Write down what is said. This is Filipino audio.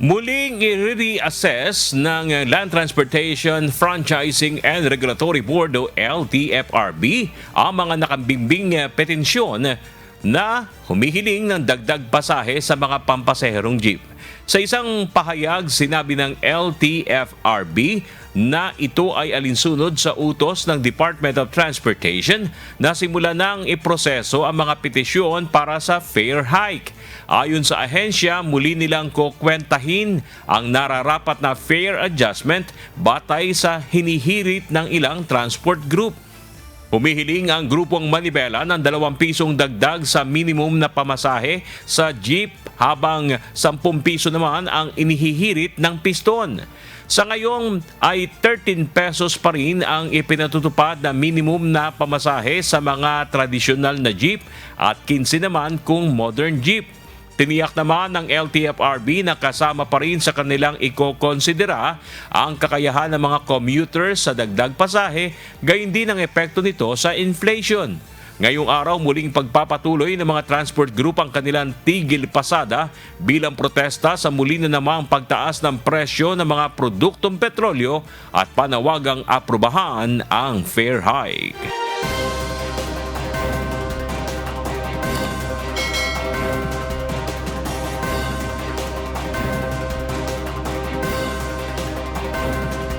Muling i-reassess ng Land Transportation Franchising and Regulatory Board o LTFRB ang mga nakambingbing petensyon na humihiling ng dagdag pasahe sa mga pampasaherong jeep. Sa isang pahayag, sinabi ng LTFRB na ito ay alinsunod sa utos ng Department of Transportation na simula nang iproseso ang mga petisyon para sa fare hike. Ayon sa ahensya, muli nilang kukwentahin ang nararapat na fare adjustment batay sa hinihirit ng ilang transport group. Humihiling ang grupong Manibela ng 2 pisong dagdag sa minimum na pamasahe sa jeep habang 10 piso naman ang inihihirit ng piston. Sa ngayon ay 13 pesos pa rin ang ipinatutupad na minimum na pamasahe sa mga tradisyonal na jeep at 15 naman kung modern jeep. Tiniyak naman ng LTFRB na kasama pa rin sa kanilang ikokonsidera ang kakayahan ng mga commuters sa dagdag pasahe, gayon din ang epekto nito sa inflation. Ngayong araw, muling pagpapatuloy ng mga transport group ang kanilang tigil pasada bilang protesta sa muli na namang pagtaas ng presyo ng mga produktong petrolyo at panawagang aprubahan ang fare hike.